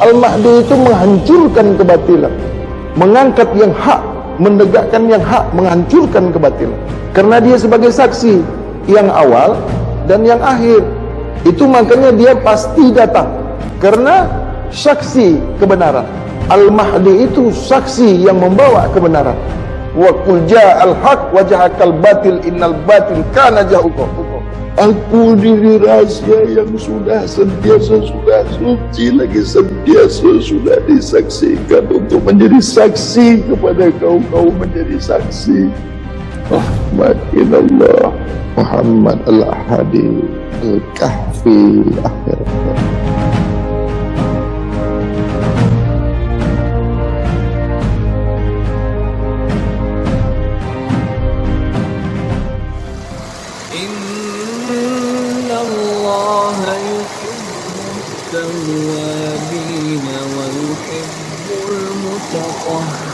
Al-Mahdi itu menghancurkan kebatilan, mengangkat yang hak, menegakkan yang hak, menghancurkan kebatilan. Karena dia sebagai saksi yang awal dan yang akhir. Itu makanya dia pasti datang, karena saksi kebenaran. Al-Mahdi itu saksi yang membawa kebenaran. Wa qul ja'al haq wa jahaqal batil innal batil kana zahuqa. Aku diri rahasia yang sudah sentiasa sudah suci, lagi sentiasa sudah disaksikan untuk menjadi saksi kepada kau menjadi saksi. Rahmat ilallah Muhammad al-Ahadi al-Kahfi akhir. التوابين ويحب المتطهرين.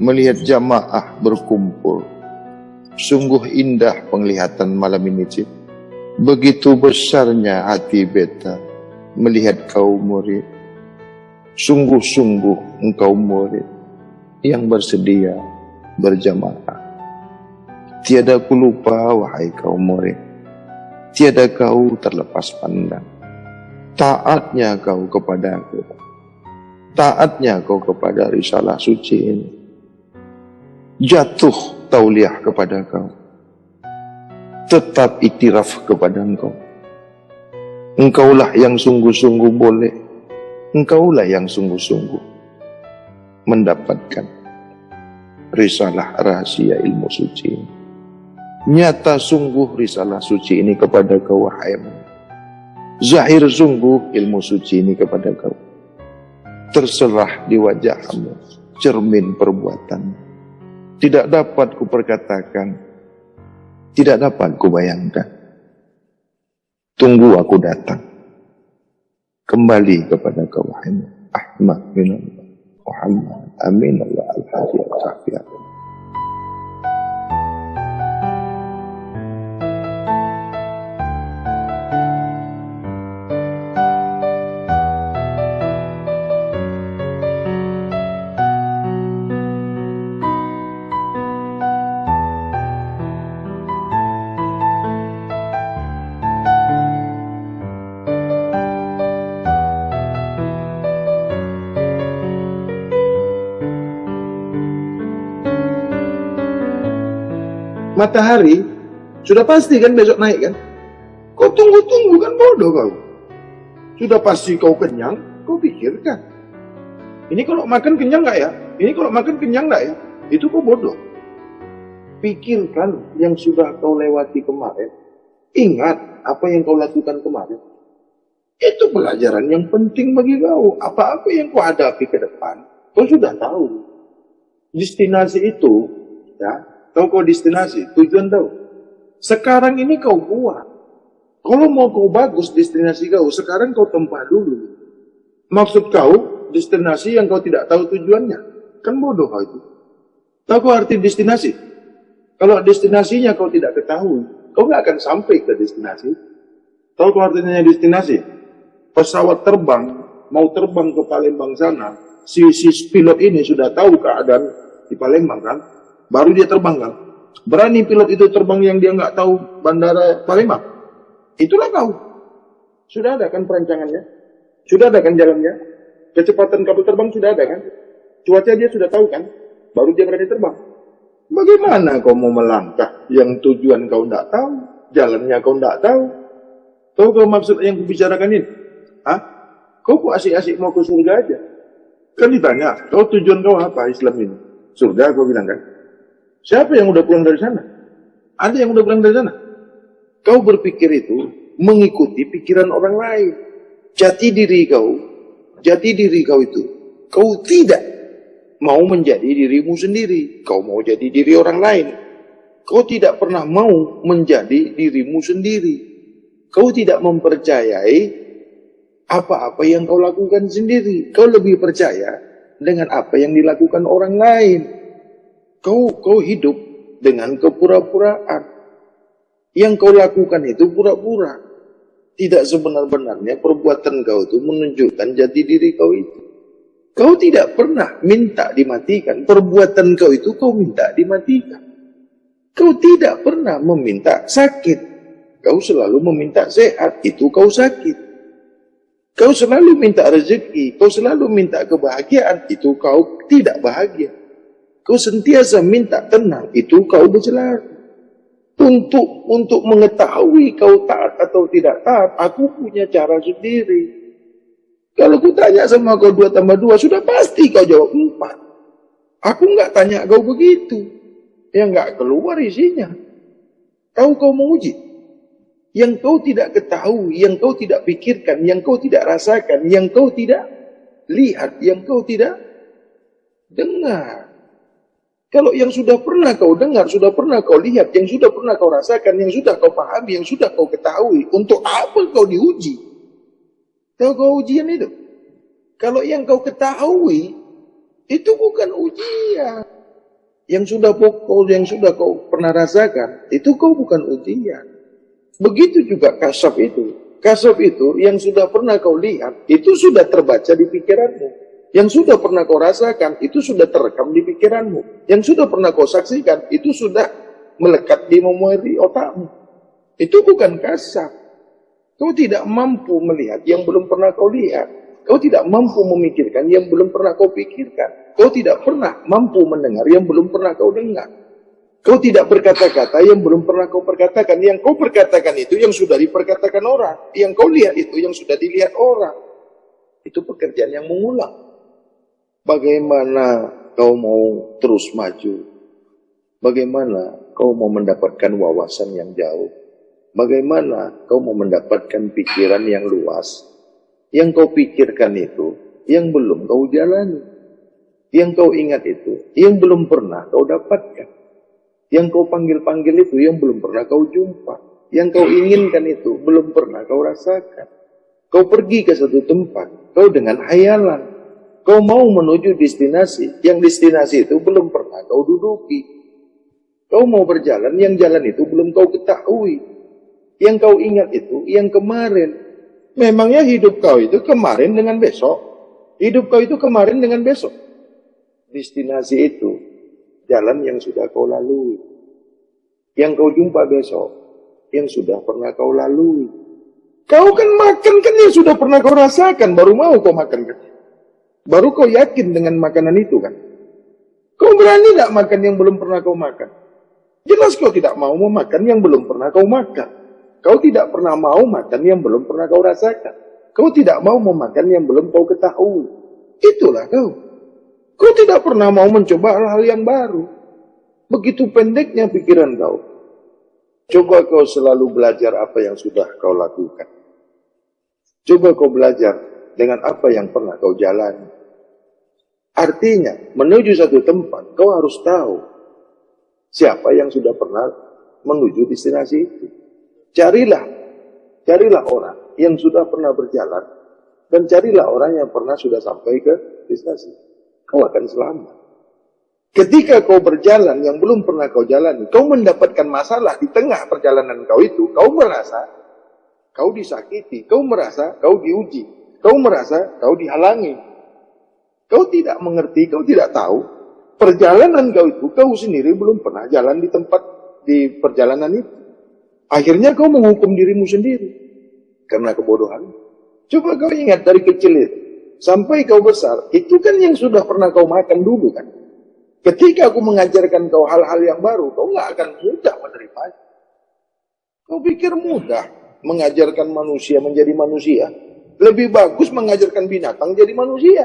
Melihat jamaah berkumpul, sungguh indah penglihatan malam ini, Cik. Begitu besarnya hati beta melihat kau murid. Sungguh-sungguh engkau murid yang bersedia berjamaah. Tiada ku lupa, wahai kau murid, tiada kau terlepas pandang. Taatnya kau kepada aku, taatnya kau kepada risalah suci ini. Jatuh tauliah kepada kau, tetap iktiraf kepada engkau. Engkaulah yang sungguh-sungguh boleh, engkaulah yang sungguh-sungguh mendapatkan risalah rahasia ilmu suci ini. Nyata sungguh risalah suci ini kepada kau, wahai murid. Zahir sungguh ilmu suci ini kepada kau. Terserah di wajahmu cermin perbuatan. Tidak dapat kuperkatakan, tidak dapat kubayangkan. Tunggu aku datang kembali kepada kau, wahai Ahmad bin Muhammad Amin Allah Al-Hadi Al-Kahfi. Matahari sudah pasti kan besok naik kan? Kau tunggu-tunggu kan, bodoh kau. Sudah pasti kau kenyang, kau pikirkan. Ini kalau makan kenyang nggak ya? Ini kalau makan kenyang nggak ya? Itu kau bodoh. Pikirkan yang sudah kau lewati kemarin. Ingat apa yang kau lakukan kemarin. Itu pelajaran yang penting bagi kau. Apa-apa yang kau hadapi ke depan, kau sudah tahu. Destinasi itu, ya. Tahu kau destinasi, tujuan tahu. Sekarang ini kau buat. Kalau mau kau bagus destinasi kau, sekarang kau tempat dulu. Maksud kau, destinasi yang kau tidak tahu tujuannya. Kan bodoh kau itu. Tahu kau arti destinasi? Kalau destinasinya kau tidak ketahui, kau nggak akan sampai ke destinasi. Tahu kau artinya destinasi? Pesawat terbang, mau terbang ke Palembang sana, si pilot ini sudah tahu keadaan di Palembang kan? Baru dia terbang kan. Berani pilot itu terbang yang dia nggak tahu bandara Palembang. Itulah kau. Sudah ada kan perancangannya? Sudah ada kan jalannya? Kecepatan kabel terbang sudah ada kan? Cuaca dia sudah tahu kan? Baru dia berani terbang. Bagaimana kau mau melangkah yang tujuan kau nggak tahu, jalannya kau nggak tahu? Tahu kau maksud yang kubicarakan ini? Hah? Kau kok asik-asik mau ke surga aja? Kan ditanya, kau tujuan kau apa Islam ini? Surga kau bilang kan? Siapa yang udah pulang dari sana? Ada yang udah pulang dari sana? Kau berpikir itu mengikuti pikiran orang lain. Jati diri kau jati diri kau itu, kau tidak mau menjadi dirimu sendiri. Kau mau jadi diri orang lain. Kau tidak pernah mau menjadi dirimu sendiri. Kau tidak mempercayai apa-apa yang kau lakukan sendiri. Kau lebih percaya dengan apa yang dilakukan orang lain. Kau hidup dengan kepura-puraan. Yang kau lakukan itu pura-pura. Tidak sebenar-benarnya perbuatan kau itu menunjukkan jati diri kau itu. Kau tidak pernah minta dimatikan. Perbuatan kau itu kau minta dimatikan. Kau tidak pernah meminta sakit. Kau selalu meminta sehat. Itu kau sakit. Kau selalu minta rezeki. Kau selalu minta kebahagiaan. Itu kau tidak bahagia. Kau sentiasa minta tenang. Itu kau bercelaka. Untuk mengetahui kau taat atau tidak taat, aku punya cara sendiri. Kalau ku tanya sama kau 2 tambah 2, sudah pasti kau jawab 4. Aku nggak tanya kau begitu. Ya nggak keluar isinya. Tahu kau menguji. Yang kau tidak ketahui, yang kau tidak pikirkan, yang kau tidak rasakan, yang kau tidak lihat, yang kau tidak dengar. Kalau yang sudah pernah kau dengar, sudah pernah kau lihat, yang sudah pernah kau rasakan, yang sudah kau pahami, yang sudah kau ketahui, untuk apa kau diuji? Tahu kau ujian itu? Kalau yang kau ketahui, itu bukan ujian. Yang sudah kau pernah rasakan, itu kau bukan ujian. Begitu juga kasaf itu. Kasaf itu yang sudah pernah kau lihat, itu sudah terbaca di pikiranmu. Yang sudah pernah kau rasakan, itu sudah terekam di pikiranmu. Yang sudah pernah kau saksikan, itu sudah melekat di memori otakmu. Itu bukan kasaf. Kau tidak mampu melihat yang belum pernah kau lihat. Kau tidak mampu memikirkan yang belum pernah kau pikirkan. Kau tidak pernah mampu mendengar yang belum pernah kau dengar. Kau tidak berkata-kata yang belum pernah kau perkatakan. Yang kau perkatakan itu yang sudah diperkatakan orang. Yang kau lihat itu yang sudah dilihat orang. Itu pekerjaan yang mengulang. Bagaimana kau mau terus maju? Bagaimana kau mau mendapatkan wawasan yang jauh? Bagaimana kau mau mendapatkan pikiran yang luas? Yang kau pikirkan itu, yang belum kau jalani. Yang kau ingat itu, yang belum pernah kau dapatkan. Yang kau panggil-panggil itu, yang belum pernah kau jumpa. Yang kau inginkan itu, belum pernah kau rasakan. Kau pergi ke satu tempat, kau dengan hayalan. Kau mau menuju destinasi, yang destinasi itu belum pernah kau duduki. Kau mau berjalan, yang jalan itu belum kau ketahui. Yang kau ingat itu, yang kemarin. Memangnya hidup kau itu kemarin dengan besok? Hidup kau itu kemarin dengan besok? Destinasi itu, jalan yang sudah kau lalui. Yang kau jumpa besok, yang sudah pernah kau lalui. Kau kan makan kan yang sudah pernah kau rasakan, baru mau kau makan kan? Baru kau yakin dengan makanan itu kan? Kau berani tidak makan yang belum pernah kau makan? Jelas kau tidak mau memakan yang belum pernah kau makan. Kau tidak pernah mau makan yang belum pernah kau rasakan. Kau tidak mau memakan yang belum kau ketahui. Itulah kau. Kau tidak pernah mau mencoba hal-hal yang baru. Begitu pendeknya pikiran kau. Coba kau selalu belajar apa yang sudah kau lakukan. Coba kau belajar dengan apa yang pernah kau jalani. Artinya, menuju satu tempat, kau harus tahu siapa yang sudah pernah menuju destinasi itu. Carilah orang yang sudah pernah berjalan, dan carilah orang yang pernah sudah sampai ke destinasi. Kau akan selamat. Ketika kau berjalan yang belum pernah kau jalani, kau mendapatkan masalah di tengah perjalanan kau itu, kau merasa kau disakiti, kau merasa kau diuji. Kau merasa kau dihalangi. Kau tidak mengerti, kau tidak tahu. Perjalanan kau itu, kau sendiri belum pernah jalan di perjalanan itu. Akhirnya kau menghukum dirimu sendiri. Karena kebodohan. Coba kau ingat dari kecil itu. Sampai kau besar, itu kan yang sudah pernah kau makan dulu kan. Ketika aku mengajarkan kau hal-hal yang baru, kau nggak akan mudah menerimanya. Kau pikir mudah mengajarkan manusia menjadi manusia? Lebih bagus mengajarkan binatang jadi manusia.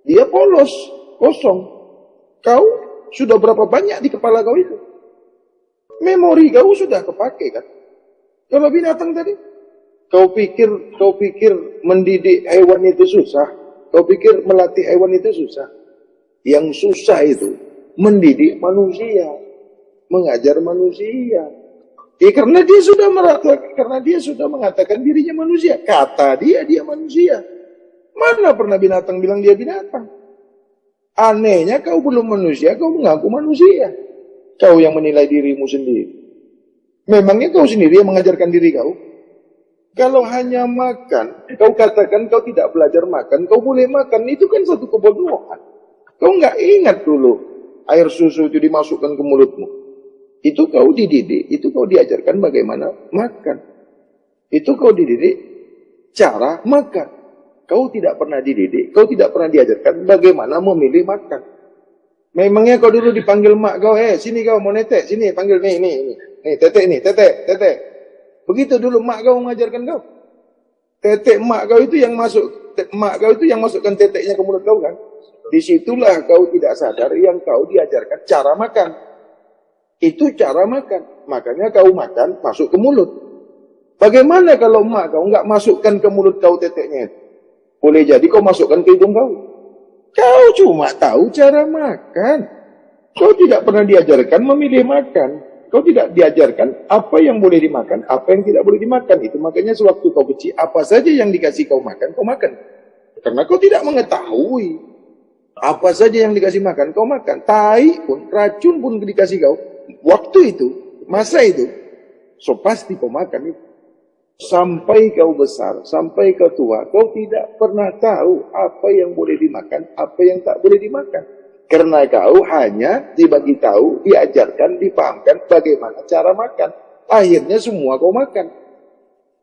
Dia polos, kosong. Kau sudah berapa banyak di kepala kau itu? Memori kau sudah kepake kan? Kalau binatang tadi, Kau pikir mendidik hewan itu susah? Kau pikir melatih hewan itu susah? Yang susah itu mendidik manusia, mengajar manusia. Karena dia sudah mengatakan dirinya manusia. Kata dia manusia. Mana pernah binatang bilang dia binatang? Anehnya kau belum manusia, kau mengaku manusia. Kau yang menilai dirimu sendiri. Memangnya kau sendiri yang mengajarkan diri kau? Kalau hanya makan, kau katakan kau tidak belajar makan, kau boleh makan, itu kan satu kebodohan. Kau nggak ingat dulu air susu itu dimasukkan ke mulutmu. Itu kau dididik, itu kau diajarkan bagaimana makan. Itu kau dididik cara makan. Kau tidak pernah dididik, kau tidak pernah diajarkan bagaimana memilih makan. Memangnya kau dulu dipanggil mak kau, sini kau mau netek, sini panggil nih, tetek. Begitu dulu mak kau mengajarkan kau. Tetek mak kau itu yang masukkan teteknya ke mulut kau kan. Disitulah kau tidak sadar yang kau diajarkan cara makan. Itu cara makan. Makanya kau makan masuk ke mulut. Bagaimana kalau mak kau nggak masukkan ke mulut kau teteknya itu? Boleh jadi kau masukkan ke hidung kau. Kau cuma tahu cara makan. Kau tidak pernah diajarkan memilih makan. Kau tidak diajarkan apa yang boleh dimakan, apa yang tidak boleh dimakan. Itu makanya sewaktu kau kecil, apa saja yang dikasih kau makan, kau makan. Karena kau tidak mengetahui. Apa saja yang dikasih makan, kau makan. Tai pun, racun pun dikasih kau. Waktu itu, masa itu, so pasti kau makan itu. Sampai kau besar, sampai kau tua, kau tidak pernah tahu apa yang boleh dimakan, apa yang tak boleh dimakan. Karena kau hanya dibagi tahu, diajarkan, dipahamkan bagaimana cara makan. Akhirnya semua kau makan.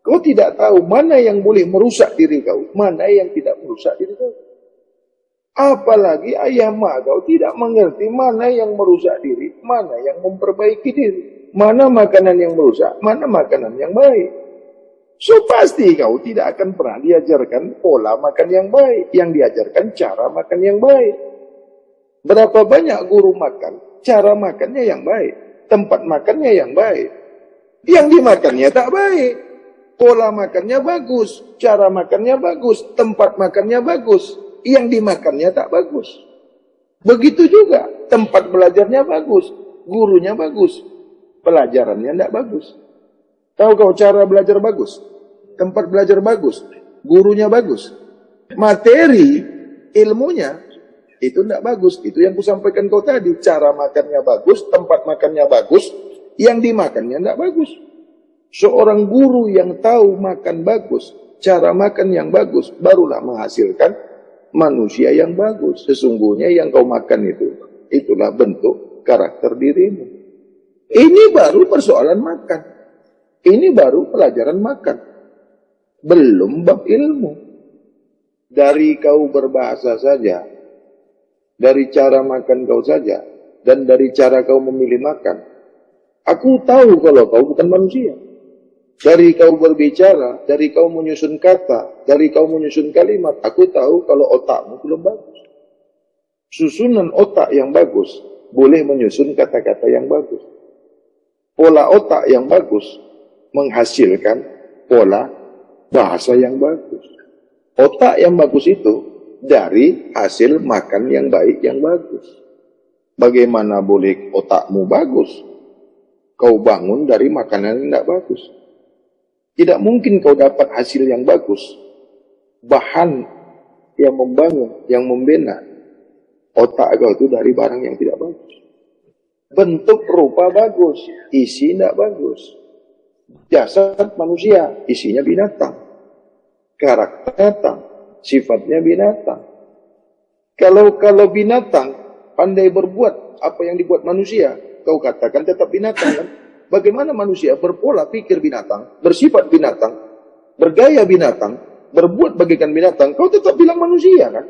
Kau tidak tahu mana yang boleh merusak diri kau, mana yang tidak merusak diri kau. Apalagi ayah mak kau tidak mengerti mana yang merusak diri, mana yang memperbaiki diri. Mana makanan yang merusak, mana makanan yang baik. So pasti kau tidak akan pernah diajarkan pola makan yang baik, yang diajarkan cara makan yang baik. Berapa banyak guru makan, cara makannya yang baik, tempat makannya yang baik. Yang dimakannya tak baik. Pola makannya bagus, cara makannya bagus, tempat makannya bagus. Yang dimakannya tak bagus. Begitu juga, tempat belajarnya bagus, gurunya bagus, pelajarannya tak bagus. Tahu kau cara belajar bagus? Tempat belajar bagus, gurunya bagus. Materi, ilmunya, itu tidak bagus. Itu yang kusampaikan kau tadi. Cara makannya bagus, tempat makannya bagus, yang dimakannya tidak bagus. Seorang guru yang tahu makan bagus, cara makan yang bagus, barulah menghasilkan manusia yang bagus. Sesungguhnya yang kau makan itu, itulah bentuk karakter dirimu. Ini baru persoalan makan. Ini baru pelajaran makan. Belum bab ilmu. Dari kau berbahasa saja, dari cara makan kau saja, dan dari cara kau memilih makan, aku tahu kalau kau bukan manusia. Dari kau berbicara, dari kau menyusun kata, dari kau menyusun kalimat, aku tahu kalau otakmu belum bagus. Susunan otak yang bagus boleh menyusun kata-kata yang bagus. Pola otak yang bagus menghasilkan pola bahasa yang bagus. Otak yang bagus itu dari hasil makan yang baik, yang bagus. Bagaimana boleh otakmu bagus? Kau bangun dari makanan yang tidak bagus. Tidak mungkin kau dapat hasil yang bagus. Bahan yang membangun, yang membina otak kau itu dari barang yang tidak bagus. Bentuk rupa bagus, isi tidak bagus. Jasad manusia, isinya binatang. Karakter binatang. Sifatnya binatang. Kalau binatang pandai berbuat apa yang dibuat manusia, kau katakan tetap binatang kan? Bagaimana manusia berpola pikir binatang, bersifat binatang, bergaya binatang, berbuat bagaikan binatang, kau tetap bilang manusia kan?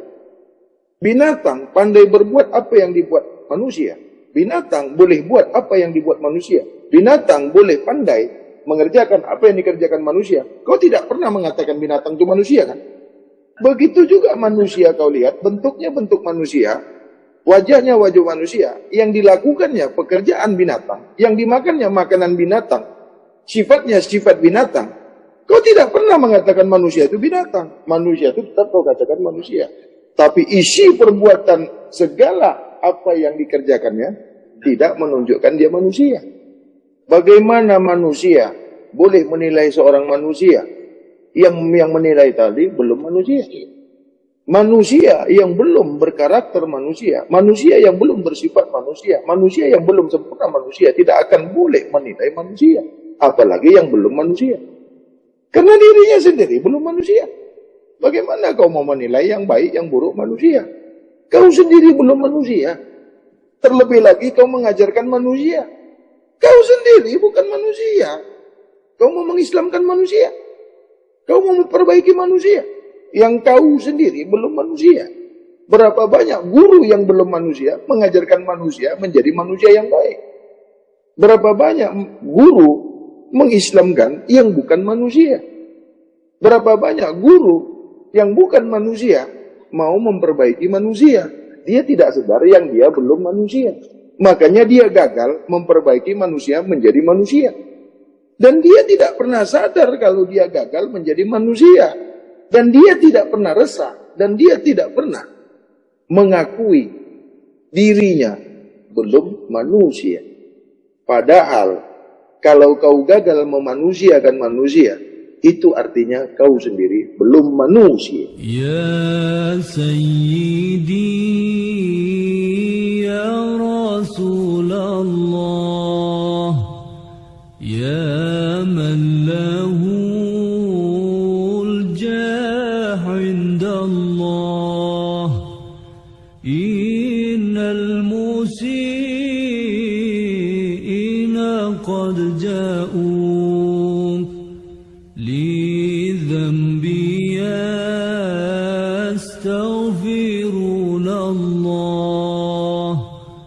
Binatang pandai berbuat apa yang dibuat manusia. Binatang boleh buat apa yang dibuat manusia. Binatang boleh pandai mengerjakan apa yang dikerjakan manusia. Kau tidak pernah mengatakan binatang itu manusia kan? Begitu juga manusia kau lihat, bentuknya bentuk manusia, wajahnya wajah manusia, yang dilakukannya pekerjaan binatang, yang dimakannya makanan binatang, sifatnya sifat binatang. Kau tidak pernah mengatakan manusia itu binatang. Manusia itu tetap kau katakan manusia. Tapi isi perbuatan segala apa yang dikerjakannya tidak menunjukkan dia manusia. Bagaimana manusia boleh menilai seorang manusia? Yang menilai tadi belum manusia. Manusia yang belum berkarakter manusia, manusia yang belum bersifat manusia, manusia yang belum sempurna manusia tidak akan boleh menilai manusia. Apalagi yang belum manusia. Karena dirinya sendiri belum manusia. Bagaimana kau mau menilai yang baik, yang buruk manusia? Kau sendiri belum manusia. Terlebih lagi kau mengajarkan manusia. Kau sendiri bukan manusia. Kau mau mengislamkan manusia. Kau mau memperbaiki manusia. Yang kau sendiri belum manusia. Berapa banyak guru yang belum manusia mengajarkan manusia menjadi manusia yang baik. Berapa banyak guru mengislamkan yang bukan manusia. Berapa banyak guru yang bukan manusia mau memperbaiki manusia. Dia tidak sadar yang dia belum manusia. Makanya dia gagal memperbaiki manusia menjadi manusia. Dan dia tidak pernah sadar kalau dia gagal menjadi manusia. Dan dia tidak pernah resah. Dan dia tidak pernah mengakui dirinya belum manusia. Padahal kalau kau gagal memanusiakan manusia, itu artinya kau sendiri belum manusia. Ya Sayyidi ya Rasulullah, ya man lahul jah indallah, innal musi'ina qad ja'uk li dhanbi yastaghfirunallah.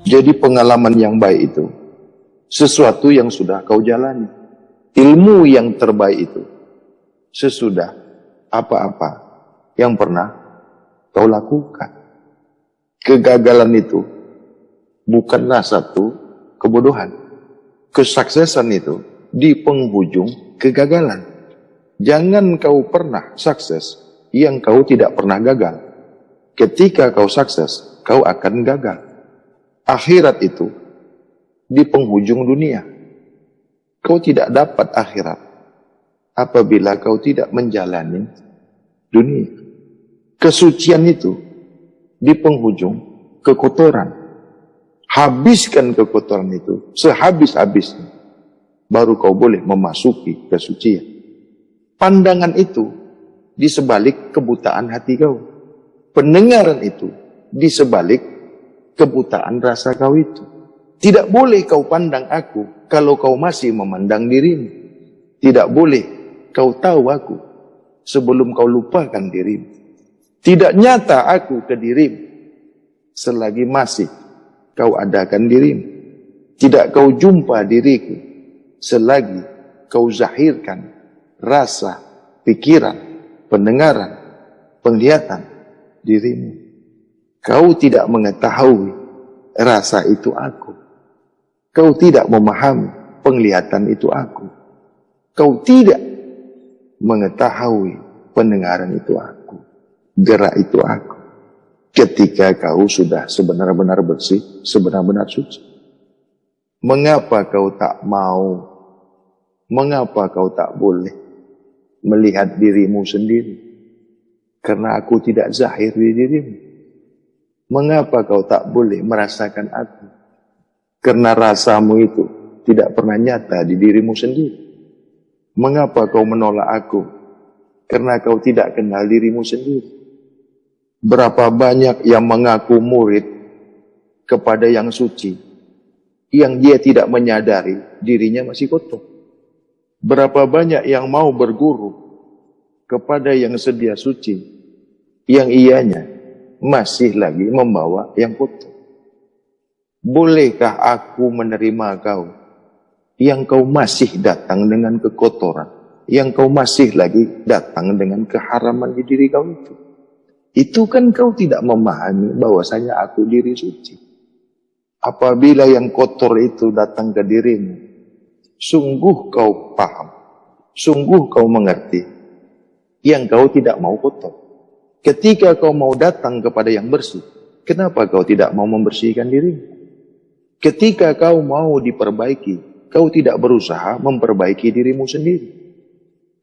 Jadi pengalaman yang baik itu sesuatu yang sudah kau jalani. Ilmu yang terbaik itu sesudah apa-apa yang pernah kau lakukan. Kegagalan itu bukanlah satu kebodohan. Kesuksesan itu di penghujung kegagalan. Jangan kau pernah sukses yang kau tidak pernah gagal. Ketika kau sukses, kau akan gagal. Akhirat itu di penghujung dunia. Kau tidak dapat akhirat apabila kau tidak menjalani dunia. Kesucian itu di penghujung kekotoran. Habiskan kekotoran itu sehabis-habisnya. Baru kau boleh memasuki kesucian. Pandangan itu di sebalik kebutaan hati kau. Pendengaran itu di sebalik kebutaan rasa kau itu. Tidak boleh kau pandang aku kalau kau masih memandang dirimu. Tidak boleh kau tahu aku sebelum kau lupakan dirimu. Tidak nyata aku ke dirimu selagi masih kau adakan dirimu. Tidak kau jumpa diriku selagi kau zahirkan rasa, pikiran, pendengaran, penglihatan dirimu. Kau tidak mengetahui rasa itu aku. Kau tidak memahami penglihatan itu aku. Kau tidak mengetahui pendengaran itu aku. Gerak itu aku. Ketika kau sudah sebenar-benar bersih, sebenar-benar suci. Mengapa kau tak mau? Mengapa kau tak boleh melihat dirimu sendiri? Karena aku tidak zahir di dirimu. Mengapa kau tak boleh merasakan aku? Karena rasamu itu tidak pernah nyata di dirimu sendiri. Mengapa kau menolak aku? Karena kau tidak kenal dirimu sendiri. Berapa banyak yang mengaku murid kepada yang suci, yang dia tidak menyadari dirinya masih kotor. Berapa banyak yang mau berguru kepada yang sedia suci, yang ianya masih lagi membawa yang kotor. Bolehkah aku menerima kau yang kau masih datang dengan kekotoran, yang kau masih lagi datang dengan keharaman di diri kau itu? Itu kan kau tidak memahami bahwasanya aku diri suci. Apabila yang kotor itu datang ke dirimu, sungguh kau paham, Sungguh kau mengerti yang kau tidak mau kotor. Ketika kau mau datang kepada yang bersih, kenapa kau tidak mau membersihkan dirimu? Ketika kau mau diperbaiki, kau tidak berusaha memperbaiki dirimu sendiri.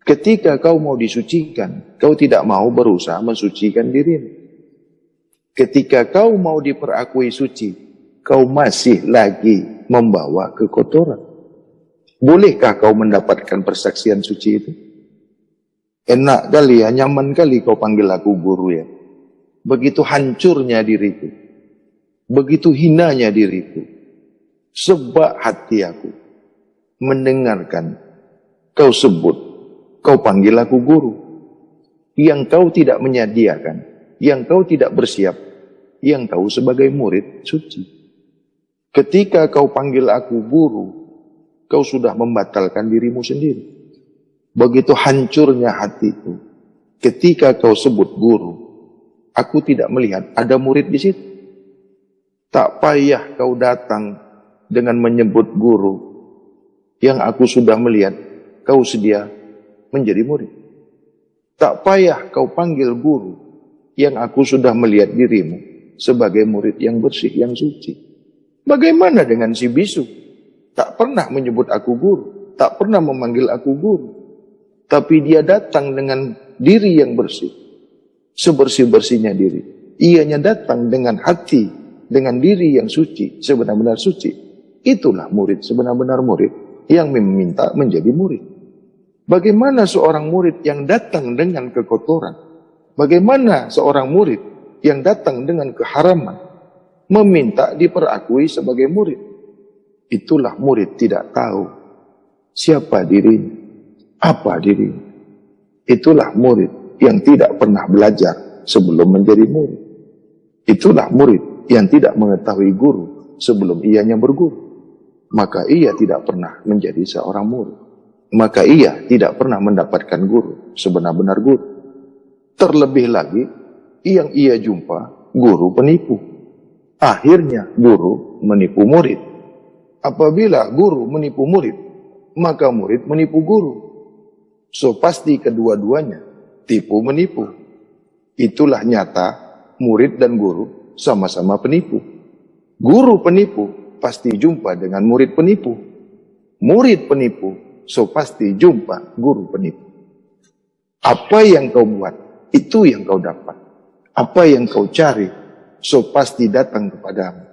Ketika kau mau disucikan, kau tidak mau berusaha mensucikan dirimu. Ketika kau mau diperakui suci, kau masih lagi membawa kekotoran. Bolehkah kau mendapatkan persaksian suci itu? Enak kali ya, nyaman kali kau panggil aku guru ya. Begitu hancurnya diriku, begitu hinanya diriku, sebab hati aku mendengarkan kau sebut, kau panggil aku guru. Yang kau tidak menyediakan, yang kau tidak bersiap, yang kau sebagai murid suci. Ketika kau panggil aku guru, kau sudah membatalkan dirimu sendiri. Begitu hancurnya hatiku ketika kau sebut guru, aku tidak melihat ada murid di situ. Tak payah kau datang dengan menyebut guru yang aku sudah melihat kau sedia menjadi murid. Tak payah kau panggil guru yang aku sudah melihat dirimu sebagai murid yang bersih, yang suci. Bagaimana dengan si bisu? Tak pernah menyebut aku guru, tak pernah memanggil aku guru. Tapi dia datang dengan diri yang bersih, sebersih-bersihnya diri. Ianya datang dengan hati, dengan diri yang suci, sebenar-benar suci. Itulah murid, sebenar-benar murid yang meminta menjadi murid. Bagaimana seorang murid yang datang dengan kekotoran? Bagaimana seorang murid yang datang dengan keharaman meminta diperakui sebagai murid? Itulah murid tidak tahu siapa dirinya, apa dirinya. Itulah murid yang tidak pernah belajar sebelum menjadi murid. Itulah murid yang tidak mengetahui guru sebelum ianya berguru. Maka ia tidak pernah menjadi seorang murid. Maka ia tidak pernah mendapatkan guru, sebenar-benar guru. Terlebih lagi, yang ia jumpa guru penipu. Akhirnya guru menipu murid. Apabila guru menipu murid, maka murid menipu guru. So pasti kedua-duanya tipu menipu. Itulah nyata murid dan guru sama-sama penipu. Guru penipu pasti jumpa dengan murid penipu. Murid penipu so pasti jumpa guru penipu. Apa yang kau buat, itu yang kau dapat. Apa yang kau cari, so pasti datang kepadamu.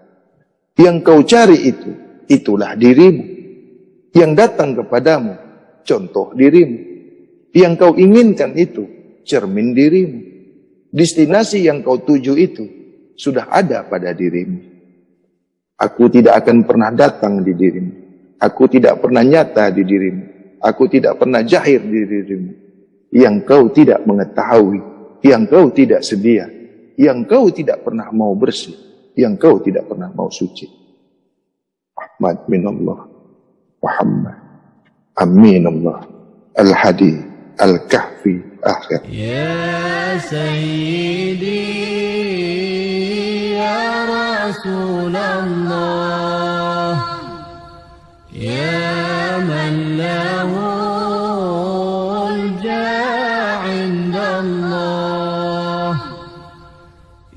Yang kau cari itu, itulah dirimu. Yang datang kepadamu, contoh dirimu. Yang kau inginkan itu, cermin dirimu. Destinasi yang kau tuju itu, sudah ada pada dirimu. Aku tidak akan pernah datang di dirimu. Aku tidak pernah nyata di dirimu. Aku tidak pernah jahir di dirimu. Yang kau tidak mengetahui, yang kau tidak sedia, yang kau tidak pernah mau bersih, yang kau tidak pernah mau suci. Ahmad minallah, Muhammad, aminallah, al-hadi, al-kahfi, akhir. Ya Sayyidi, Ya Rasulullah, Ya man lahul ja'indallah,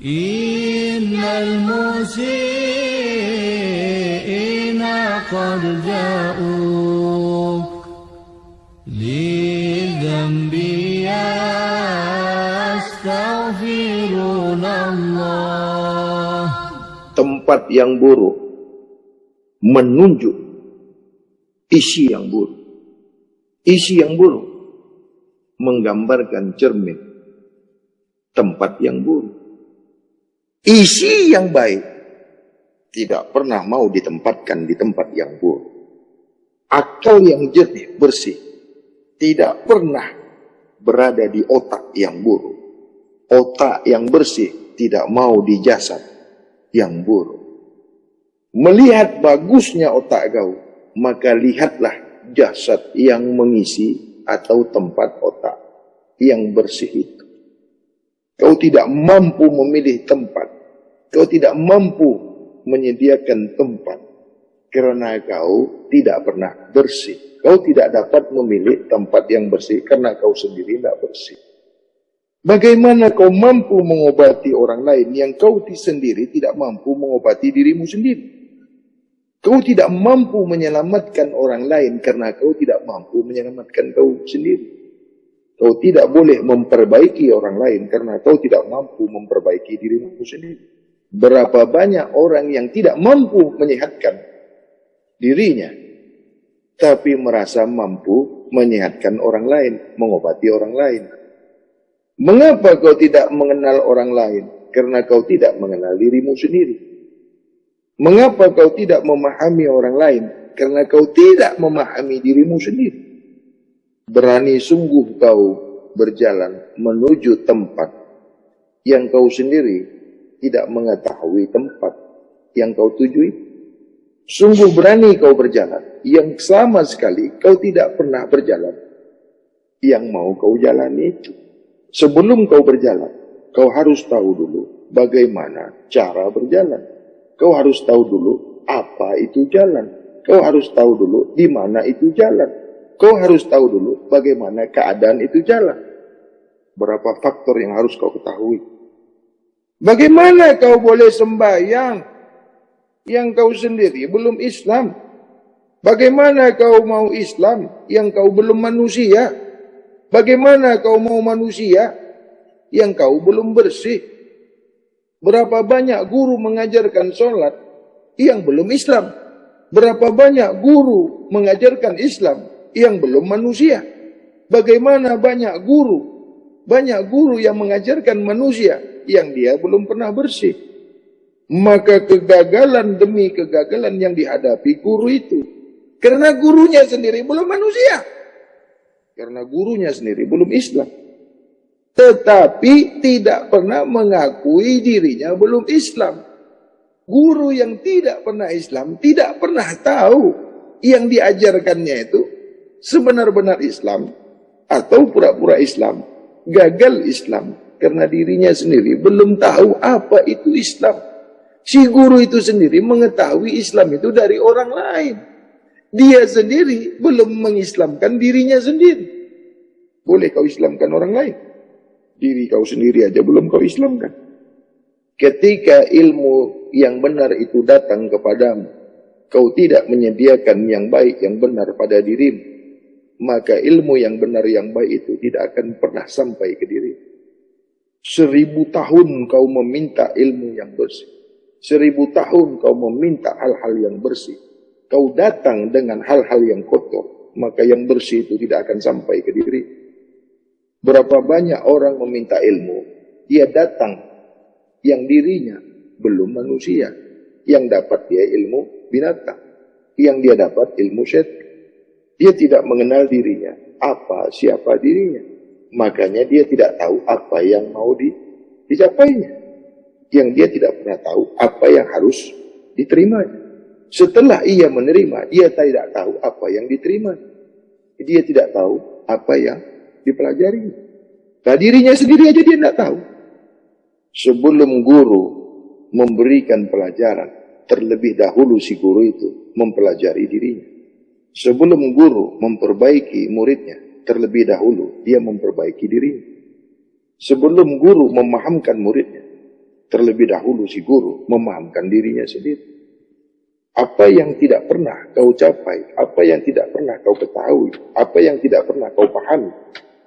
innal musi'ina qad ja'uk lidhambi yastaghfirunallah. Tempat yang buruk menunjuk isi yang buruk. Isi yang buruk menggambarkan cermin tempat yang buruk. Isi yang baik tidak pernah mau ditempatkan di tempat yang buruk. Akal yang jernih, bersih, tidak pernah berada di otak yang buruk. Otak yang bersih tidak mau di jasad yang buruk. Melihat bagusnya otak kau, maka lihatlah jasad yang mengisi atau tempat otak yang bersih itu. Kau tidak mampu memilih tempat. Kau tidak mampu menyediakan tempat. Karena kau tidak pernah bersih. Kau tidak dapat memilih tempat yang bersih karena kau sendiri tidak bersih. Bagaimana kau mampu mengobati orang lain yang kau sendiri tidak mampu mengobati dirimu sendiri? Kau tidak mampu menyelamatkan orang lain karena kau tidak mampu menyelamatkan kau sendiri. Kau tidak boleh memperbaiki orang lain karena kau tidak mampu memperbaiki dirimu sendiri. Berapa banyak orang yang tidak mampu menyehatkan dirinya, tapi merasa mampu menyehatkan orang lain, mengobati orang lain. Mengapa kau tidak mengenal orang lain? Karena kau tidak mengenal dirimu sendiri. Mengapa kau tidak memahami orang lain? Karena kau tidak memahami dirimu sendiri. Berani sungguh kau berjalan menuju tempat yang kau sendiri tidak mengetahui tempat yang kau tujui. Sungguh berani kau berjalan yang sama sekali kau tidak pernah berjalan yang mau kau jalani itu. Sebelum kau berjalan, kau harus tahu dulu bagaimana cara berjalan. Kau harus tahu dulu apa itu jalan. Kau harus tahu dulu di mana itu jalan. Kau harus tahu dulu bagaimana keadaan itu jalan. Berapa faktor yang harus kau ketahui. Bagaimana kau boleh sembahyang yang kau sendiri belum Islam? Bagaimana kau mau Islam yang kau belum manusia? Bagaimana kau mau manusia yang kau belum bersih? Berapa banyak guru mengajarkan sholat yang belum Islam? Berapa banyak guru mengajarkan Islam yang belum manusia? Bagaimana banyak guru yang mengajarkan manusia yang dia belum pernah bersih? Maka kegagalan demi kegagalan yang dihadapi guru itu karena gurunya sendiri belum manusia, karena gurunya sendiri belum Islam, tetapi tidak pernah mengakui dirinya belum Islam. Guru yang tidak pernah Islam tidak pernah tahu yang diajarkannya itu sebenar-benar Islam atau pura-pura Islam, gagal Islam karena dirinya sendiri belum tahu apa itu Islam. Si guru itu sendiri mengetahui Islam itu dari orang lain. Dia sendiri belum mengislamkan dirinya sendiri. Boleh kau islamkan orang lain? Diri kau sendiri aja belum kau islamkan. Ketika ilmu yang benar itu datang kepadamu, kau tidak menyediakan yang baik yang benar pada dirimu, maka ilmu yang benar yang baik itu tidak akan pernah sampai ke diri. 1000 tahun kau meminta ilmu yang bersih, 1000 tahun kau meminta hal-hal yang bersih, kau datang dengan hal-hal yang kotor, maka yang bersih itu tidak akan sampai ke diri. Berapa banyak orang meminta ilmu, dia datang yang dirinya belum manusia, yang dapat dia ilmu binatang, yang dia dapat ilmu setan. Dia tidak mengenal dirinya, siapa dirinya. Makanya dia tidak tahu apa yang mau dicapainya. Yang dia tidak pernah tahu apa yang harus diterimanya. Setelah ia menerima, dia tidak tahu apa yang diterima. Dia tidak tahu apa yang dipelajari. Nah, dirinya sendiri aja dia tidak tahu. Sebelum guru memberikan pelajaran, terlebih dahulu si guru itu mempelajari dirinya. Sebelum guru memperbaiki muridnya, terlebih dahulu dia memperbaiki dirinya. Sebelum guru memahamkan muridnya, terlebih dahulu si guru memahamkan dirinya sendiri. Apa yang tidak pernah kau capai, apa yang tidak pernah kau ketahui, apa yang tidak pernah kau pahami,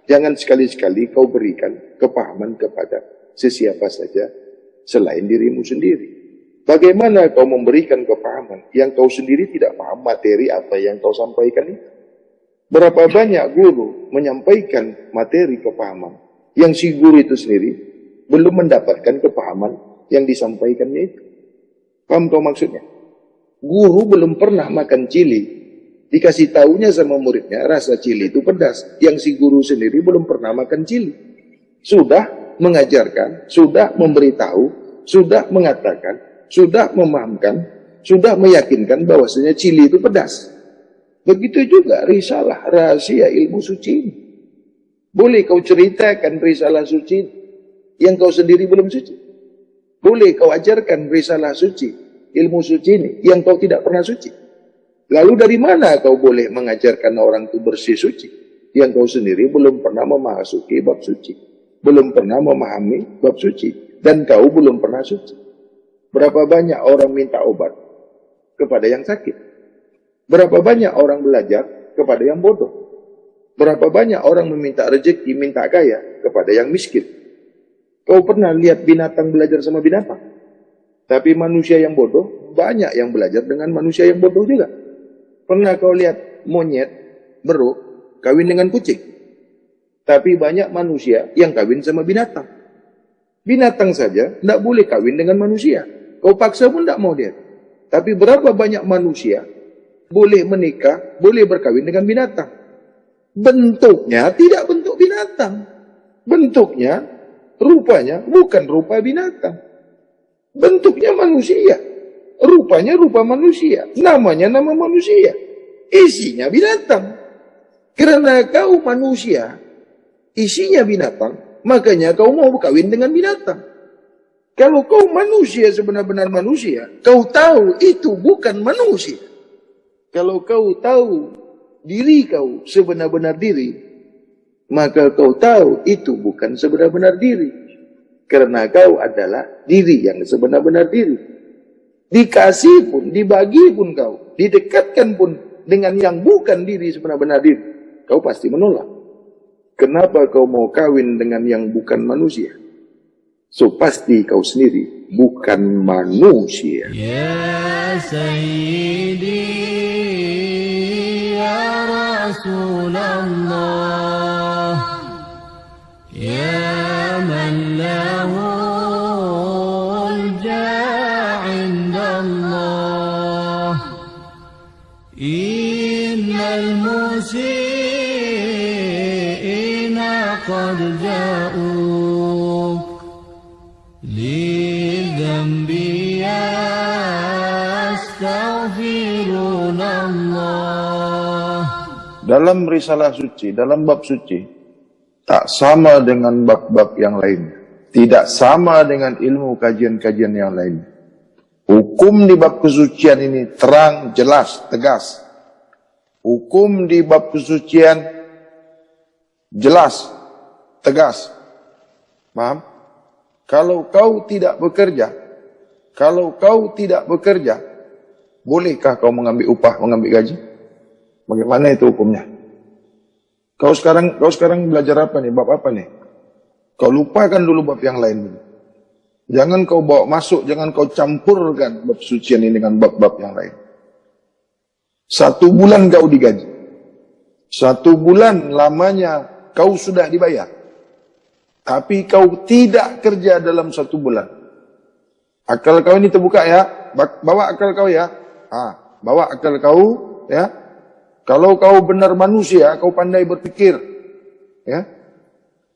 jangan sekali-sekali kau berikan kepahaman kepada sesiapa saja selain dirimu sendiri. Bagaimana kau memberikan kepahaman yang kau sendiri tidak paham materi apa yang kau sampaikan itu? Berapa banyak guru menyampaikan materi kepahaman yang si guru itu sendiri belum mendapatkan kepahaman yang disampaikannya itu. Paham kau maksudnya? Guru belum pernah makan cili, dikasih taunya sama muridnya rasa cili itu pedas, yang si guru sendiri belum pernah makan cili. Sudah mengajarkan, sudah memberitahu, sudah mengatakan, sudah memahamkan, sudah meyakinkan bahwasanya cili itu pedas. Begitu juga risalah rahasia ilmu suci ini. Boleh kau ceritakan risalah suci yang kau sendiri belum suci. Boleh kau ajarkan risalah suci, ilmu suci ini yang kau tidak pernah suci. Lalu dari mana kau boleh mengajarkan orang itu bersih suci? Yang kau sendiri belum pernah memasuki bab suci. Belum pernah memahami bab suci. Dan kau belum pernah suci. Berapa banyak orang minta obat kepada yang sakit? Berapa banyak orang belajar kepada yang bodoh? Berapa banyak orang meminta rezeki, minta kaya kepada yang miskin? Kau pernah lihat binatang belajar sama binatang? Tapi manusia yang bodoh, banyak yang belajar dengan manusia yang bodoh juga. Pernah kau lihat monyet, beruk, kawin dengan kucing? Tapi banyak manusia yang kawin sama binatang. Binatang saja tidak boleh kawin dengan manusia. Kau paksa pun tidak mau dia. Tapi berapa banyak manusia boleh menikah, boleh berkawin dengan binatang? Bentuknya tidak bentuk binatang. Bentuknya, rupanya bukan rupa binatang. Bentuknya manusia. Rupanya rupa manusia. Namanya nama manusia. Isinya binatang. Karena kau manusia, isinya binatang, makanya kau mau berkawin dengan binatang. Kalau kau manusia sebenar-benar manusia, kau tahu itu bukan manusia. Kalau kau tahu diri kau sebenar-benar diri, maka kau tahu itu bukan sebenar-benar diri. Karena kau adalah diri yang sebenar-benar diri. Dikasih pun, dibagi pun kau, didekatkan pun dengan yang bukan diri sebenar-benar diri, kau pasti menolak. Kenapa kau mau kawin dengan yang bukan manusia? So pasti kau sendiri bukan manusia. Ya Sayyidi Ya Rasulullah Ya man lahul ja'indallah Innal musi'ina qad ja'uk Lidhambi yastaghfirunallah. Dalam risalah suci, dalam bab suci, tak sama dengan bab-bab yang lain. Tidak sama dengan ilmu kajian-kajian yang lain. Hukum di bab kesucian ini terang, jelas, tegas. Hukum di bab kesucian jelas, tegas. Paham? Kalau kau tidak bekerja, bolehkah kau mengambil upah, mengambil gaji? Bagaimana itu hukumnya? Kau sekarang belajar apa nih? Bab apa nih? Kau lupakan dulu bab yang lain. Jangan kau bawa masuk, jangan kau campurkan bab sucian ini dengan bab-bab yang lain. 1 bulan kau digaji. 1 bulan lamanya kau sudah dibayar. Tapi kau tidak kerja dalam 1 bulan. Akal kau ini terbuka ya. Bawa akal kau ya. Bawa akal kau ya. Kalau kau benar manusia, kau pandai berpikir. Ya.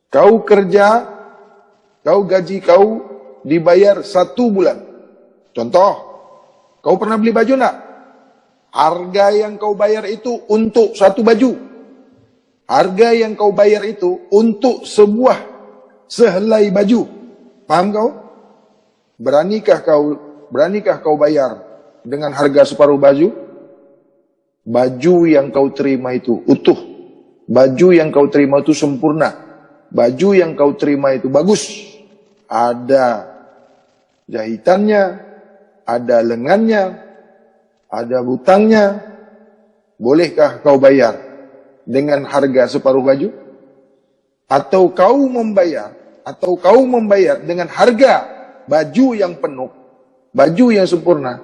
Kau kerja, kau gaji kau dibayar 1 bulan. Contoh, kau pernah beli baju enggak? Harga yang kau bayar itu untuk 1 baju. Harga yang kau bayar itu untuk sebuah sehelai baju. Paham kau? Beranikah kau bayar dengan harga separuh baju? Baju yang kau terima itu utuh. Baju yang kau terima itu sempurna. Baju yang kau terima itu bagus. Ada jahitannya, ada lengannya, ada butangnya. Bolehkah kau bayar dengan harga separuh baju? Atau kau membayar dengan harga baju yang penuh, baju yang sempurna,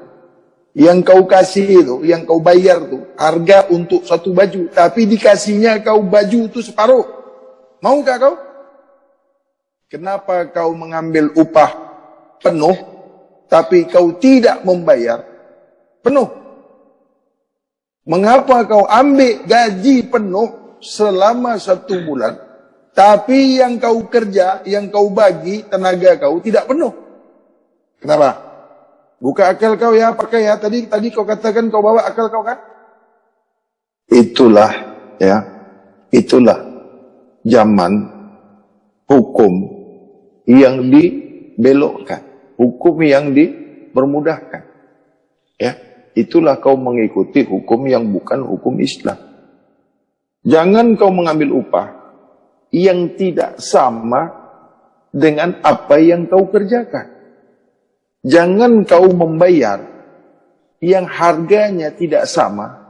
yang kau kasih itu, yang kau bayar itu, harga untuk 1 baju, tapi dikasihnya kau baju itu separuh. Maukah kau? Kenapa kau mengambil upah penuh, tapi kau tidak membayar penuh? Mengapa kau ambil gaji penuh selama 1 bulan, tapi yang kau kerja, yang kau bagi, tenaga kau tidak penuh? Kenapa? Buka akal kau ya, pakai ya. Tadi kau katakan kau bawa akal kau kan? Itulah zaman hukum yang dibelokkan, hukum yang dipermudahkan. Ya, itulah kau mengikuti hukum yang bukan hukum Islam. Jangan kau mengambil upah yang tidak sama dengan apa yang kau kerjakan. Jangan kau membayar yang harganya tidak sama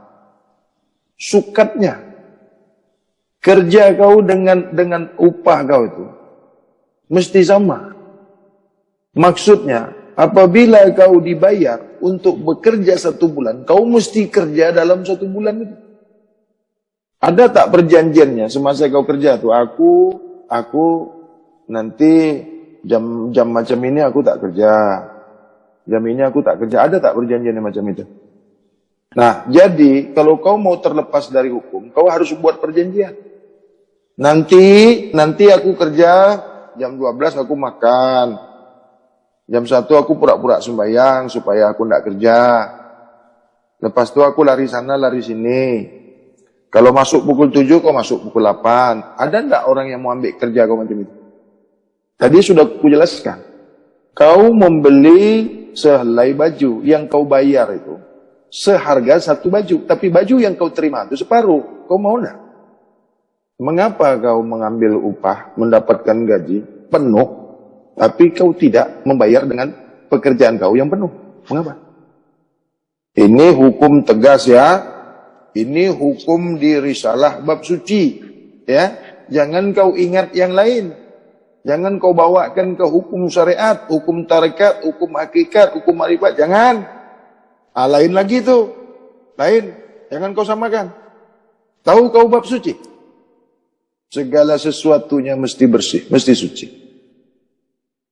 sukatnya. Kerja kau dengan upah kau itu mesti sama. Maksudnya, apabila kau dibayar untuk bekerja 1 bulan, kau mesti kerja dalam 1 bulan itu. Ada tak perjanjiannya semasa kau kerja tuh? Aku nanti jam macam ini aku tak kerja. Jam ini aku tak kerja. Ada tak perjanjiannya macam itu? Nah, jadi kalau kau mau terlepas dari hukum, kau harus buat perjanjian. Nanti aku kerja jam 12 aku makan. Jam 1 aku pura-pura sembahyang supaya aku tidak kerja. Lepas itu aku lari sana, lari sini. Kalau masuk pukul 7, kau masuk pukul 8. Ada tidak orang yang mau ambil kerja kau macam itu? Tadi sudah aku jelaskan. Kau membeli sehelai baju yang kau bayar itu seharga 1 baju. Tapi baju yang kau terima itu separuh. Kau mau tidak? Mengapa kau mengambil upah, mendapatkan gaji penuh, tapi kau tidak membayar dengan pekerjaan kau yang penuh? Mengapa? Ini hukum tegas ya. Ini hukum di Risalah bab suci. Ya, jangan kau ingat yang lain. Jangan kau bawakan ke hukum syariat, hukum tarekat, hukum hakikat, hukum ma'rifat. Jangan. Lain lagi tuh. Lain. Jangan kau samakan. Tahu kau bab suci? Segala sesuatunya mesti bersih, mesti suci.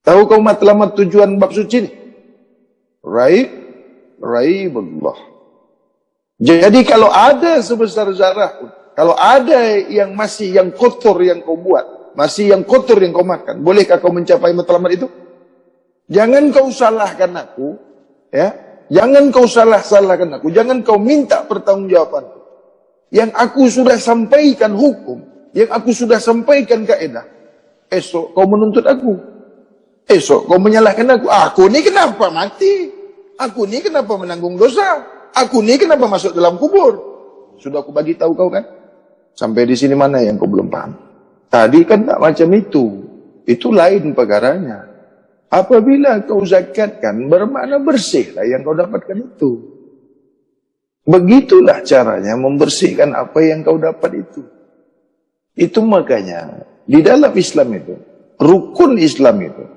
Tahu kau matlamat tujuan bab suci ini? Raibullah. Jadi kalau ada sebesar zarah, kalau ada yang masih yang kotor yang kau buat, masih yang kotor yang kau makan, bolehkah kau mencapai matlamat itu? Jangan kau salahkan aku, ya. Jangan kau salahkan aku, jangan kau minta pertanggungjawabanku. Yang aku sudah sampaikan hukum, yang aku sudah sampaikan kaidah. Esok kau menuntut aku. Esok kau menyalahkan aku. Aku ni kenapa mati? Aku ni kenapa menanggung dosa? Aku ni kenapa masuk dalam kubur? Sudah aku bagi tahu kau kan? Sampai di sini mana yang kau belum paham? Tadi kan tak macam itu. Itu lain perkaranya. Apabila kau zakatkan, bermakna bersihlah yang kau dapatkan itu. Begitulah caranya membersihkan apa yang kau dapat itu. Itu makanya di dalam Islam itu, rukun Islam itu,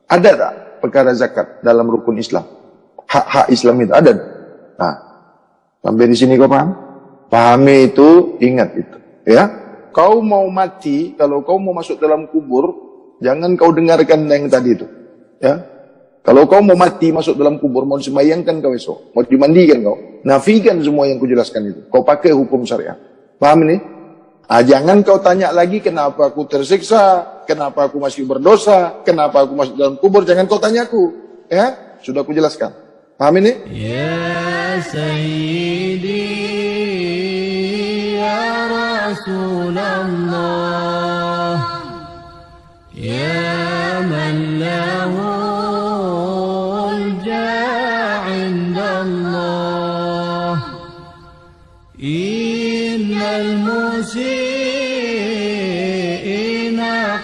ada tak perkara zakat dalam rukun Islam? Hak-hak Islam itu ada. Nah, sampai di sini kau paham? Pahami itu, ingat itu. Ya, kau mau mati, kalau kau mau masuk dalam kubur, jangan kau dengarkan yang tadi itu. Ya, kalau kau mau mati masuk dalam kubur, mau disembayangkan kau esok, mau dimandikan kau, nafikan semua yang kujelaskan itu. Kau pakai hukum syariat. Paham ini? Jangan kau tanya lagi kenapa aku tersiksa, kenapa aku masih berdosa, kenapa aku masuk dalam kubur. Jangan kau tanya aku. Ya, sudah aku jelaskan. Paham ini? Ya Sayyidi ya Rasulullah, ya man lahul ja'indallah, innal musi'ina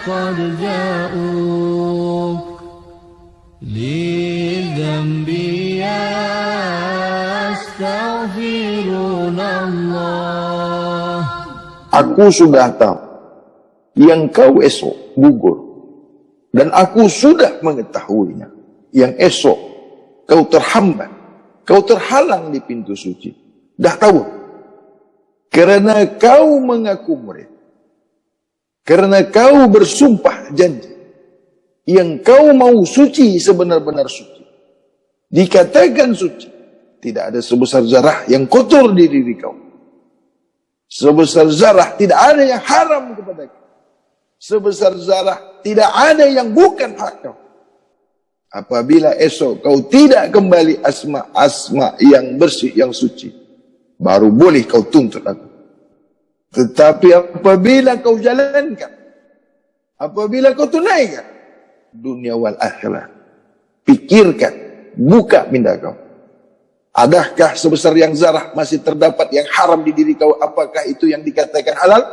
qad ja'uk lidhambi yastaghfirunallah. Aku sudah tahu yang kau esok gugur, dan aku sudah mengetahuinya yang esok kau terhambat, kau terhalang di pintu suci. Dah tahu. Kerana kau mengaku murid, kerana kau bersumpah janji, yang kau mau suci sebenar-benar suci, dikatakan suci, tidak ada sebesar zarah yang kotor di diri kau. Sebesar zarah tidak ada yang haram kepada kau. Sebesar zarah tidak ada yang bukan hak kau. Apabila esok kau tidak kembali asma-asma yang bersih, yang suci, baru boleh kau tuntut aku. Tetapi apabila kau jalankan, apabila kau tunaikan, dunia wal akhirat, pikirkan, buka minda kau. Adakah sebesar yang zarah masih terdapat yang haram di diri kau? Apakah itu yang dikatakan halal?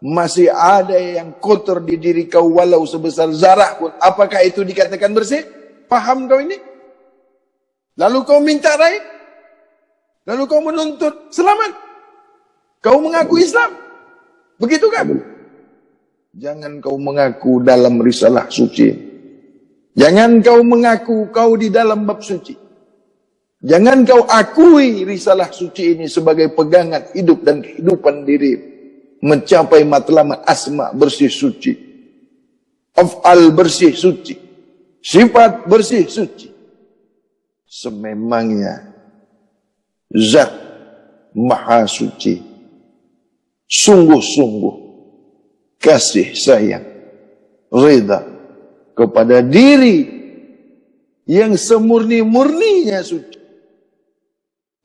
Masih ada yang kotor di diri kau walau sebesar zarah pun. Apakah itu dikatakan bersih? Paham kau ini? Lalu kau minta raib? Lalu kau menuntut selamat? Kau mengaku Islam? Begitu kan? Jangan kau mengaku dalam risalah suci. Jangan kau mengaku kau di dalam bab suci. Jangan kau akui risalah suci ini sebagai pegangan hidup dan kehidupan diri. Mencapai matlamat asma bersih suci. Af'al bersih suci. Sifat bersih suci. Sememangnya Zat Maha Suci sungguh-sungguh kasih sayang, rida kepada diri yang semurni-murninya suci,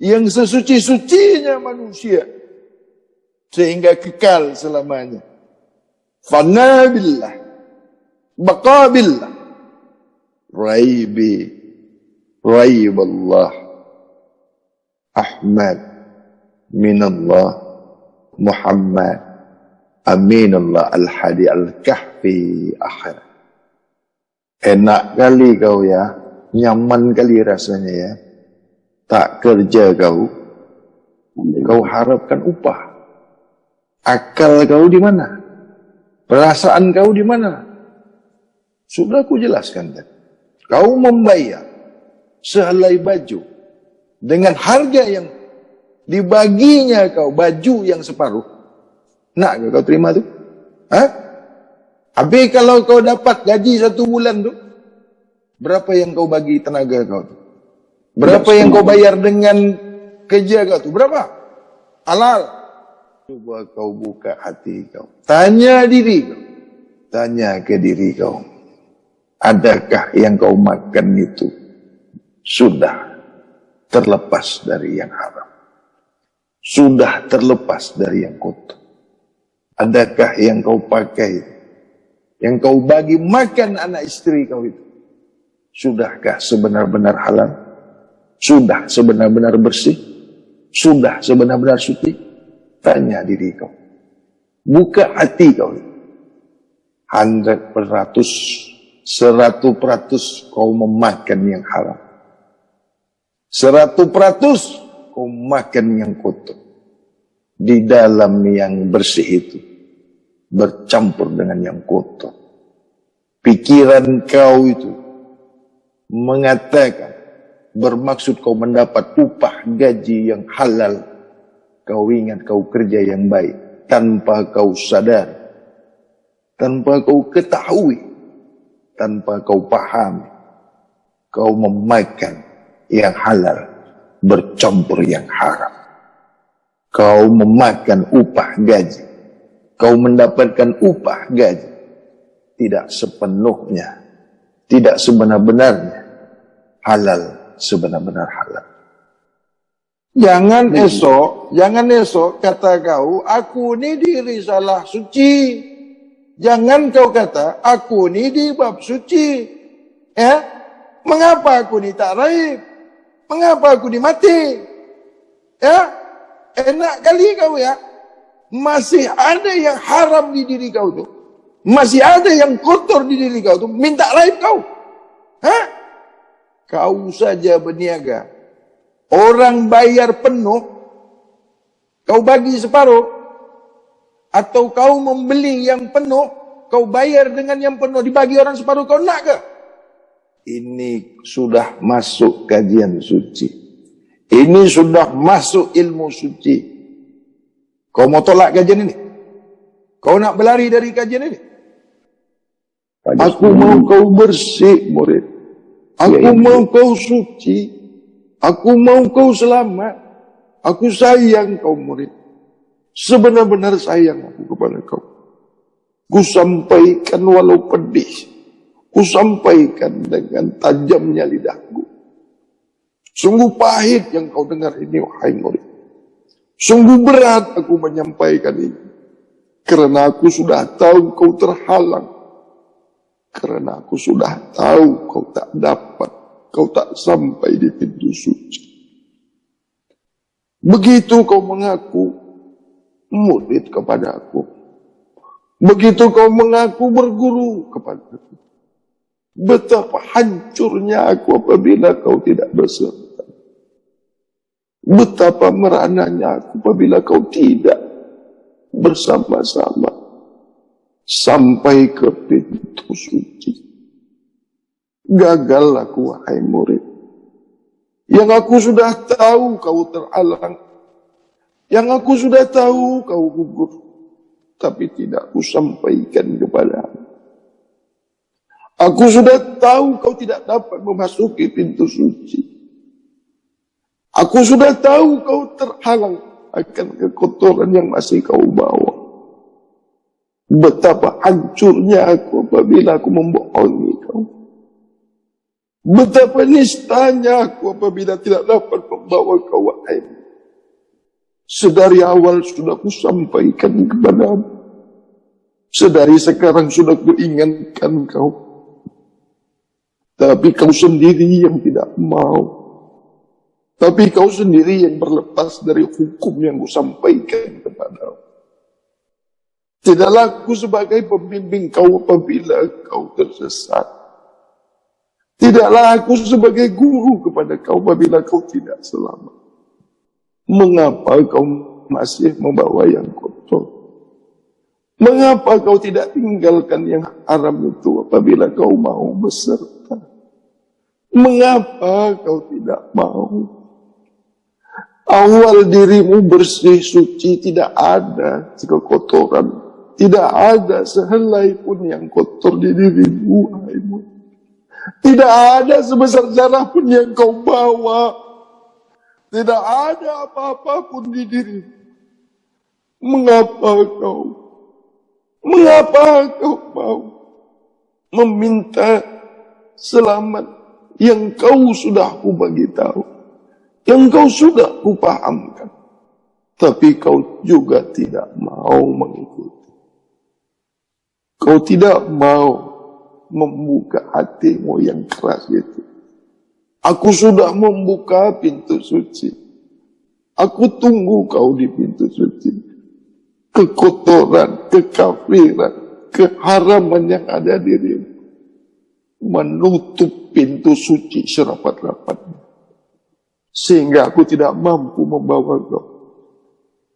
yang sesuci-sucinya manusia, sehingga kekal selamanya. Fana billah, baqa billah, raiballah, Ahmad minallah, Muhammad aminullah, al-hadi al-kahfi akhir. Enak kali kau ya, nyaman kali rasanya ya. Tak kerja kau harapkan upah. Akal kau di mana? Perasaan kau di mana? Sudah aku jelaskan kan. Kau membayar sehelai baju dengan harga yang dibaginya kau baju yang separuh. Nak kau terima tu? Hah? Habis kalau kau dapat gaji 1 bulan tu, berapa yang kau bagi tenaga kau tu? Berapa yang kau bayar dengan kerja kau tu? Berapa? Halal. Cuba kau buka hati kau. Tanya diri kau. Tanya ke diri kau. Adakah yang kau makan itu sudah terlepas dari yang haram? Sudah terlepas dari yang kotor? Adakah yang kau pakai, yang kau bagi makan anak istri kau itu, sudahkah sebenar-benar halal? Sudah sebenar-benar bersih? Sudah sebenar-benar suci? Tanya diri kau. Buka hati kau. 100%, 100% kau memakan yang haram. 100% kau makan yang kotor. Di dalam yang bersih itu bercampur dengan yang kotor. Pikiran kau itu mengatakan, bermaksud kau mendapat upah gaji yang halal. Kau ingat kau kerja yang baik tanpa kau sadar, tanpa kau ketahui, tanpa kau paham. Kau memakan yang halal bercampur yang haram. Kau memakan upah gaji, kau mendapatkan upah gaji, tidak sepenuhnya, tidak sebenar-benarnya halal sebenar-benar halal. Jangan esok kata kau, aku ni di risalah suci. Jangan kau kata, aku ni di bab suci. Ya, mengapa aku ni tak raib? Mengapa aku ni mati? Ya, enak kali kau ya. Masih ada yang haram di diri kau tu. Masih ada yang kotor di diri kau tu. Minta raib kau. Hah? Kau saja berniaga. Orang bayar penuh, kau bagi separuh. Atau kau membeli yang penuh, kau bayar dengan yang penuh, dibagi orang separuh, kau nak ke? Ini sudah masuk kajian suci. Ini sudah masuk ilmu suci. Kau mau tolak kajian ini? Kau nak berlari dari kajian ini? Aku mau kau bersih, murid. Aku mau kau suci. Aku mau kau selamat. Aku sayang kau, murid. Sebenar-benar sayang aku kepada kau. Ku sampaikan walau pedih. Ku sampaikan dengan tajamnya lidahku. Sungguh pahit yang kau dengar ini, wahai murid. Sungguh berat aku menyampaikan ini. Karena aku sudah tahu kau terhalang. Karena aku sudah tahu kau tak dapat. Kau tak sampai di pintu suci. Begitu kau mengaku murid kepada aku, begitu kau mengaku berguru kepada aku, betapa hancurnya aku apabila kau tidak berserta. Betapa merananya aku apabila kau tidak bersama-sama sampai ke pintu suci. Gagal aku, wahai murid. Yang aku sudah tahu kau terhalang, yang aku sudah tahu kau gugur, tapi tidak aku sampaikan kepadamu. Aku sudah tahu kau tidak dapat memasuki pintu suci. Aku sudah tahu kau terhalang akan kekotoran yang masih kau bawa. Betapa hancurnya aku apabila aku membohongi kau. Betapa nistanya aku apabila tidak dapat membawa kau, wahai. Sedari awal sudah ku sampaikan kepadamu. Sedari sekarang sudah ku ingatkan kau. Tapi kau sendiri yang tidak mau. Tapi kau sendiri yang berlepas dari hukum yang ku sampaikan kepadamu. Tidaklah aku sebagai pembimbing kau apabila kau tersesat. Tidaklah aku sebagai guru kepada kau apabila kau tidak selamat. Mengapa kau masih membawa yang kotor? Mengapa kau tidak tinggalkan yang haram itu apabila kau mau beserta? Mengapa kau tidak mau? Awal dirimu bersih suci, tidak ada kekotoran, tidak ada sehelai pun yang kotor di dirimu, wahaimu. Tidak ada sebesar darah pun yang kau bawa. Tidak ada apa-apa pun di dirimu. Mengapa kau mau meminta selamat yang kau sudah ku bagi tahu, yang kau sudah ku pahamkan, tapi kau juga tidak mau mengikuti. Kau tidak mau membuka hatimu yang keras itu. Aku sudah membuka pintu suci. Aku tunggu kau di pintu suci. Kekotoran, kekafiran, keharaman yang ada dirimu menutup pintu suci serapat-rapatnya. Sehingga aku tidak mampu membawa kau.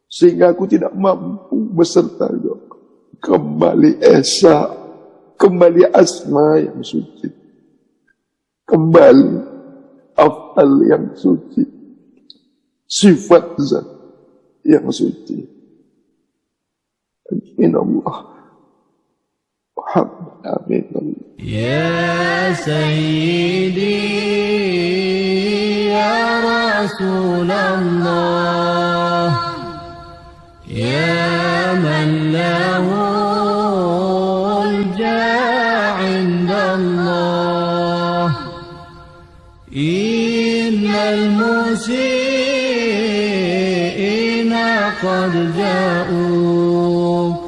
Sehingga aku tidak mampu beserta kau. Kembali Esa, kembali Asma yang suci. Kembali afal yang suci. Sifat zat yang suci. Amin Allah. Amin Allah. Ya Sayyidi Ya Rasulullah, Ya man lahul ja'indallah, innal musi'ina qad ja'u